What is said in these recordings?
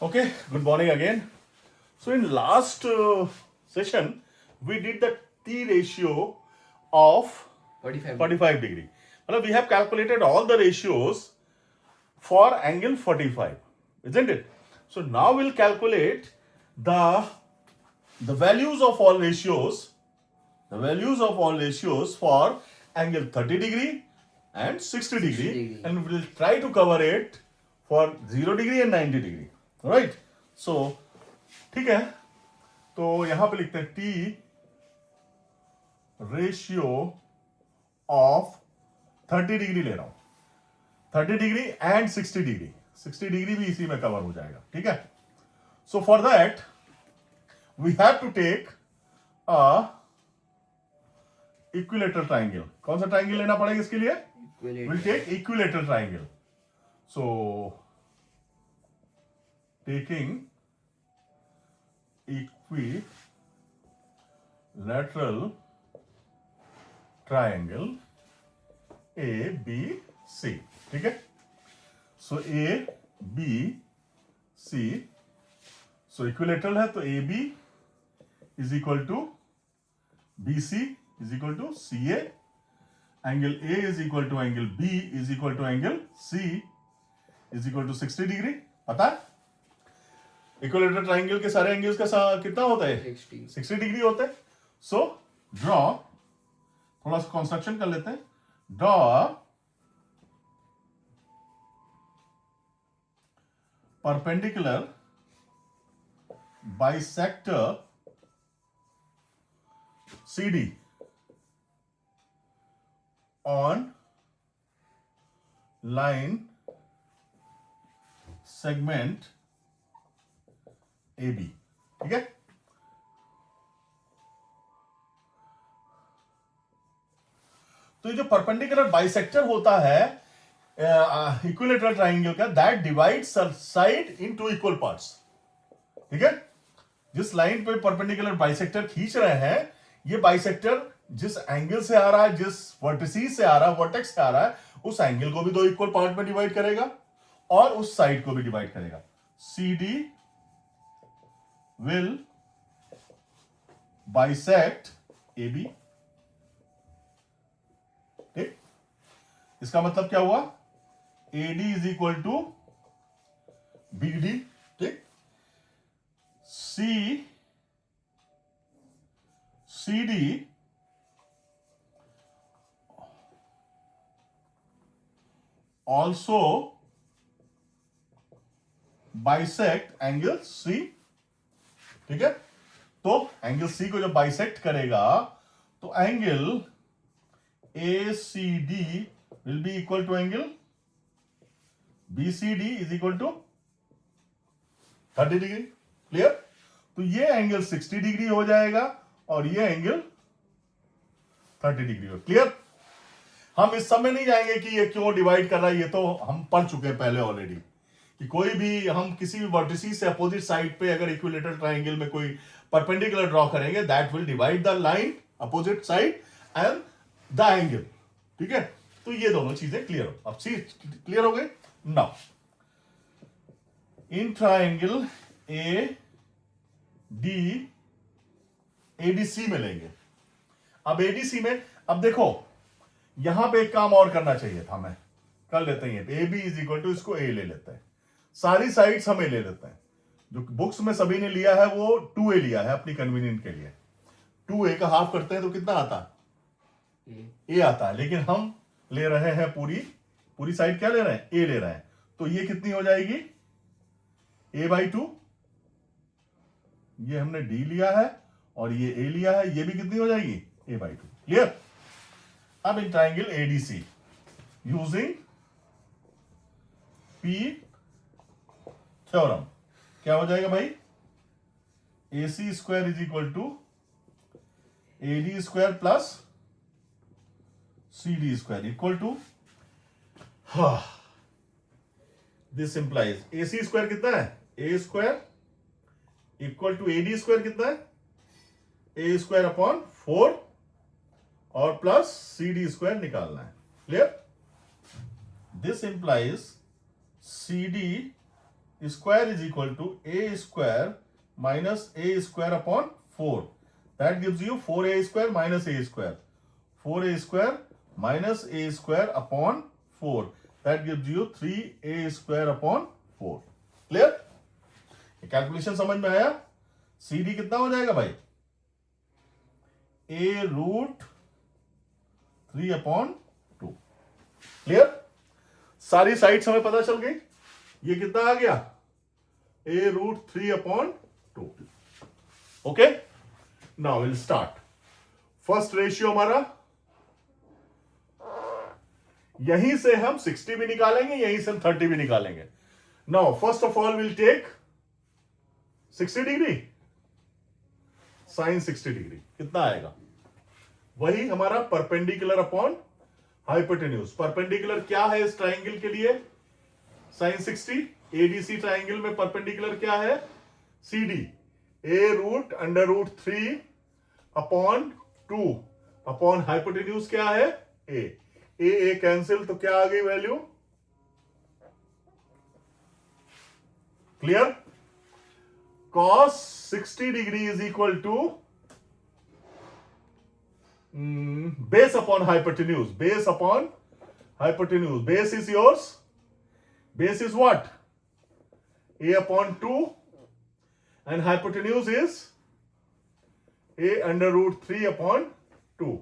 Okay, good morning again. So in last session, we did the T ratio of 45 45 degree. Well, we have calculated all the ratios for angle 45, isn't it? So now we'll calculate the the values of all ratios, the values of all ratios for angle 30 degree and 60 degree, degree. and we'll try to cover it for 0 degree and 90 degree. Right? So ठीक है, तो यहां पे लिखते हैं T ratio of 30 degree ले रहा हूं, 30 डिग्री एंड 60 डिग्री, 60 डिग्री भी इसी में कवर हो जाएगा. ठीक है. So for that we have to take a equilateral triangle. कौन सा ट्राइंगल लेना पड़ेगा इसके लिए? Will take equilateral triangle. So taking equilateral triangle A B C. ठीक है. So A B C, so equilateral है तो A B is equal to B C is equal to C A. Angle A is equal to angle B is equal to angle C is equal to 60 degree. पता है equilateral triangle के सारे angles का कितना होता है? 60 degree होता है. सो ड्रॉ, थोड़ा सा कंस्ट्रक्शन कर लेते हैं. Draw perpendicular bisector CD on line segment AB. ठीक है. तो ये जो परपेंडिकुलर बाइसेक्टर होता है इक्विलेटरल ट्राइंगल का, that divides side in two equal parts. ठीक है. जिस लाइन पे परपेंडिकुलर बाइसेक्टर खींच रहे हैं, ये बाइसेक्टर जिस एंगल से आ रहा है, जिस वर्टिसिस से आ रहा है, वर्टेक्स से आ रहा है, उस एंगल को भी दो इक्वल पार्ट में डिवाइड करेगा और उस साइड को भी डिवाइड करेगा. CD will bisect AB. ठीक. इसका मतलब क्या हुआ? AD is equal to BD. ठीक. CD also bisect angle C. ठीक है. तो एंगल C को जब बाइसेक्ट करेगा तो angle ACD will be equal to angle BCD is equal to 30 degree. Clear. तो ये एंगल 60 डिग्री हो जाएगा और ये एंगल 30 डिग्री हो. क्लियर. हम इस समय नहीं जाएंगे कि ये क्यों डिवाइड कर रहा है, ये तो हम पढ़ चुके हैं पहले ऑलरेडी, कि कोई भी हम किसी भी वर्टिसिस से अपोजिट साइड पे अगर इक्विलेटरल ट्राइंगल में कोई परपेंडिकुलर ड्रॉ करेंगे, that will divide the line opposite side and the angle. ठीक है. तो ये दोनों चीजें क्लियर हो. अब सी क्लियर हो गए. नाउ इन ट्राइंगल ADC में लेंगे. अब ADC में, अब देखो यहां पे एक काम और करना चाहिए था, मैं कर लेते हैं. AB इज इक्वल टू, इसको A ले लेते हैं, सारी साइड्स हमें ले लेते हैं. जो बुक्स में सभी ने लिया है वो 2A लिया है अपनी कन्वीनियंट के लिए. 2A का हाफ करते हैं तो कितना आता है? A आता है. लेकिन हम ले रहे हैं पूरी साइड. क्या ले रहे हैं? A ले रहे हैं. तो ये कितनी हो जाएगी? A/2. ये हमने D लिया है और ये A लिया है, ये भी कितनी हो जाएगी? A/2. क्लियर. अब in triangle ADC using P theorem क्या हो जाएगा भाई? AC square is equal to AD square plus CD square equal to, this implies AC square कितना है? A square equal to AD square कितना है? A स्क्वायर अपॉन 4 और plus CD square निकालना है. Clear. This implies CD square is equal to a square minus a square upon 4. That gives you 4a square minus a square. 4a square minus a square upon 4. That gives you 3a square upon 4. Clear? Calculation समझ में आया? CD कितना हो जाएगा भाई? a root 3 upon 2. Clear? सारी sides हमें पता चल गई. ये कितना आ गया? a root 3 upon 2. Okay, now will start. First ratio हमारा, यहीं से हम 60 भी निकालेंगे, यहीं से हम 30 भी निकालेंगे. Now first of all will take 60 degree sine 60 degree. कितना आएगा? वही हमारा परपेंडिकुलर अपॉन हाइपोटेन्यूज. परपेंडिकुलर क्या है इस ट्राइंगल के लिए? साइन 60. एडीसी ट्राइंगल में परपेंडिकुलर क्या है? CD. A root under root 3 upon 2 upon hypotenuse क्या है? ए कैंसिल, तो क्या आ गई value? Clear? cos 60 degree is equal to base upon hypotenuse. Base upon hypotenuse. Base is yours. Base is what? A upon 2 and hypotenuse is a under root 3 upon 2.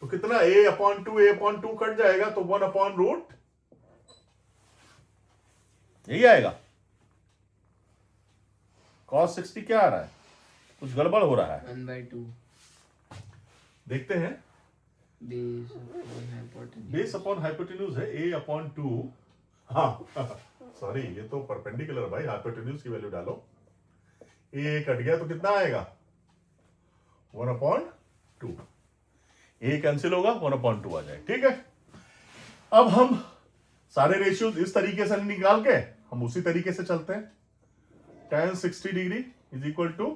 तो कितना? a upon 2 a upon 2 cut जाएगा तो 1 upon root, यही आएगा. cos 60 क्या आ रहा है? कुछ गड़बड़ हो रहा है. 1/2 देखते हैं. बेस अपॉन हाइपोटेन्यूज है a अपॉन 2. हाँ सॉरी, ये तो परपेंडिकुलर भाई. हाइपोटेन्यूज की वैल्यू डालो. a कट गया तो कितना आएगा? 1 अपॉन 2. a कैंसिल होगा, 1 अपॉन 2 आ जाए. ठीक है, अब हम सारे रेशियोज इस तरीके से निकाल के हम उसी तरीके से चलते हैं. tan 60 degree is equal to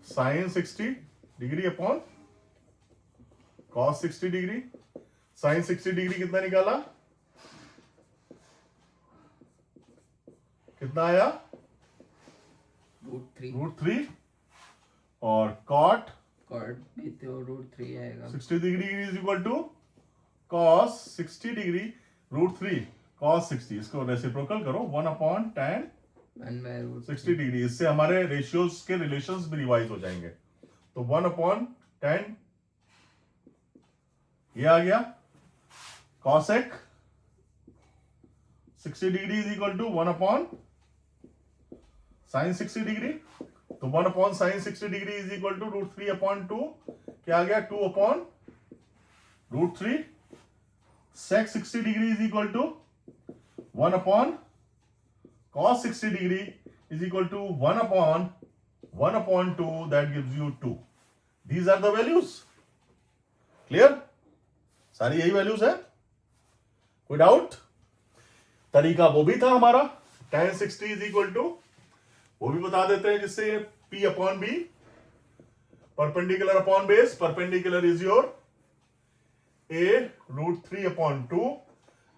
sine 60 degree upon cos 60 degree. Sine 60 degree कितना निकाला? कितना आया? रूट 3. और cot भी तो रूट 3 आएगा. 60 degree is equal to cos 60 degree root 3 cos 60. इसको रेसिप्रोकल करो, 1 अपॉन tan 60 डिग्री. इससे हमारे रेशियोज के रिलेशंस भी रिवाइज हो जाएंगे. तो 1 अपॉन tan, ये आ गया cosec 60 degree is equal to 1 upon sine 60 degree. तो 1 upon sine 60 degree is equal to root 3 upon 2. क्या आ गया? 2 upon root 3. sec 60 degree is equal to 1 upon cos 60 degree is equal to 1 upon 2. That gives you 2. These are the values. Clear? सारी यही values है. कोई doubt? तरीका वो भी था हमारा. tan 60 is equal to, वो भी बता देते हैं, जिससे p upon b, perpendicular upon base. Perpendicular is your a root 3 upon 2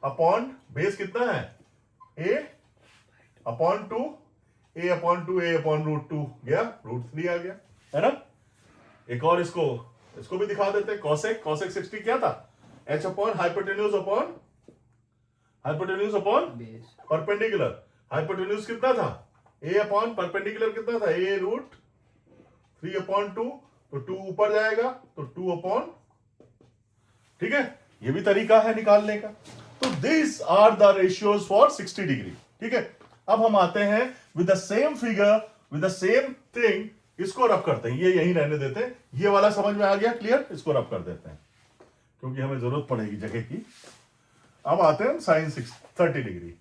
upon base कितना है? a upon 2, a upon 2 a upon root 2 गया, रूट 3 आ गया, है ना. एक और इसको भी दिखा देते हैं. cosec 60 क्या था? h upon hypotenuse upon perpendicular. Hypotenuse कितना था? a अपॉन परपेंडिकुलर कितना था? a root 3 upon 2. तो 2 ऊपर जाएगा तो 2 अपॉन. ठीक है, ये भी तरीका है निकालने का. तो this are the ratios for 60 degree. ठीक है, अब हम आते हैं with the same figure with the same thing. इसको रब करते हैं, ये यहीं रहने देते हैं. ये वाला समझ में आ गया? क्लियर? इसको रब कर देते हैं क्योंकि हमें जरूरत पड़ेगी जगह की. अब आते हैं साइन 30 डिग्री.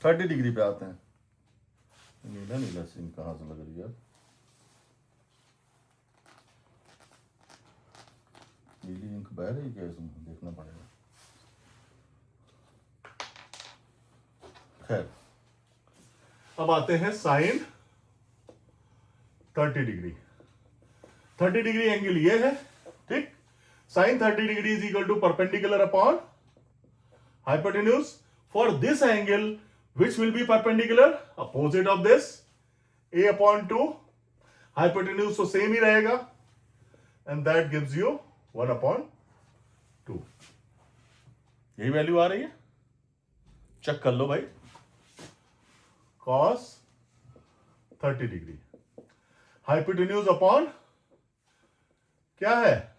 थर्टी डिग्री पे आते हैं. नीला सीन कहां से लग रही है? नीली इंक बह रही क्या? इसमें देखना पड़ेगा. खैर, अब आते हैं साइन 30 डिग्री। 30 डिग्री एंगल ये है, ठीक। Sine 30 degree is equal to perpendicular upon hypotenuse for this angle which will be perpendicular opposite of this a upon 2, hypotenuse तो सेम ही रहेगा, and that gives you 1 upon 2। यही value आ रही है, check कर लो भाई। cos 30 डिग्री, हाइपोटेन्यूज अपॉन क्या है,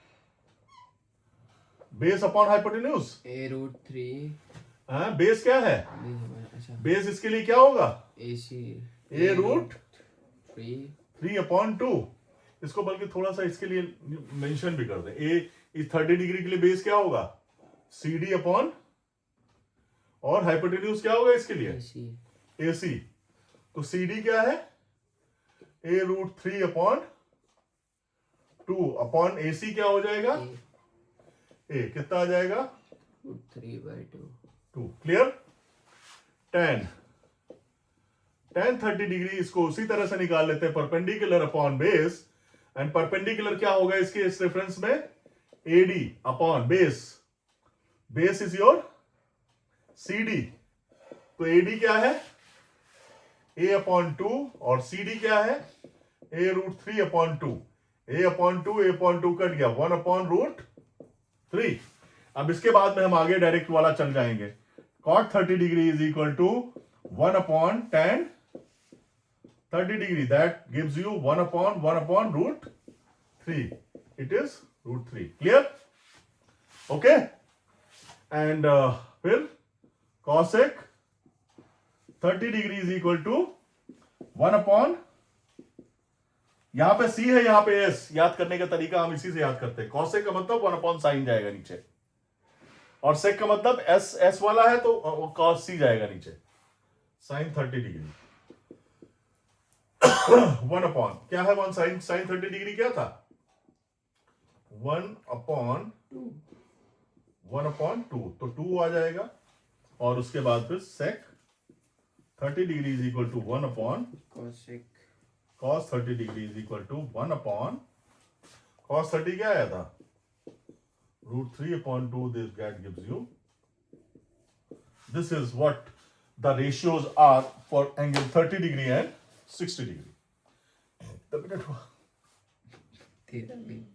बेस अपॉन हाइपोटेन्यूज। a√3 हाँ, बेस क्या है, अच्छा बेस इसके लिए क्या होगा, AC a√3 अपॉन 2। इसको बल्कि थोड़ा सा इसके लिए मेंशन भी कर दे, ए इस 30 डिग्री के लिए बेस क्या होगा, CD अपॉन, और हाइपोटेन्यूज क्या होगा इसके लिए, AC। तो CD क्या है, a√3 अपॉन 2 अपॉन AC क्या हो जाएगा, a कितना आ जाएगा, √3/2। 2। क्लियर। tan 30 डिग्री इसको उसी तरह से निकाल लेते हैं, perpendicular upon base, and perpendicular क्या होगा इसके इस रेफरेंस में, AD upon base, base is your CD। तो AD क्या है, a अपॉन 2, और CD क्या है, a√3 upon 2। a upon 2 cut गया, 1 अपॉन √3। अब इसके बाद में हम आगे डायरेक्ट वाला चल जाएंगे। cot 30 degree is equal to 1 upon tan 30 degree, that gives you 1 upon √3। It is √3। Clear, okay. And फिर cosec 30 degree is equal to 1 upon, यहां पे C है, यहां पे S। याद करने का तरीका हम इसी से याद करते हैं। cosec का मतलब 1 अपॉन साइन जाएगा नीचे, और sec का मतलब S वाला है तो cos C जाएगा नीचे। साइन 30 डिग्री 1 अपॉन क्या है, 1 साइन 30 डिग्री क्या था, 1 अपॉन 2, तो 2 आ जाएगा, और उसके बाद फिर sec 30 degree is equal to 1 upon cos 30 degree is equal to 1 upon cos 30 क्या आया था, √3 upon 2। This that gives you, this is what the ratios are for angle 30 degree and 60 degree। the minute हुआ, 13 minute.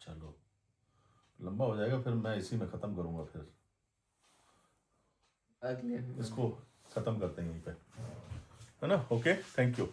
चलो लंबा हो जाएगा, फिर मैं इसी में खत्म करूंगा, फिर अगले इसको खत्म करते हैं यहीं पे, है ना। Okay, thank you.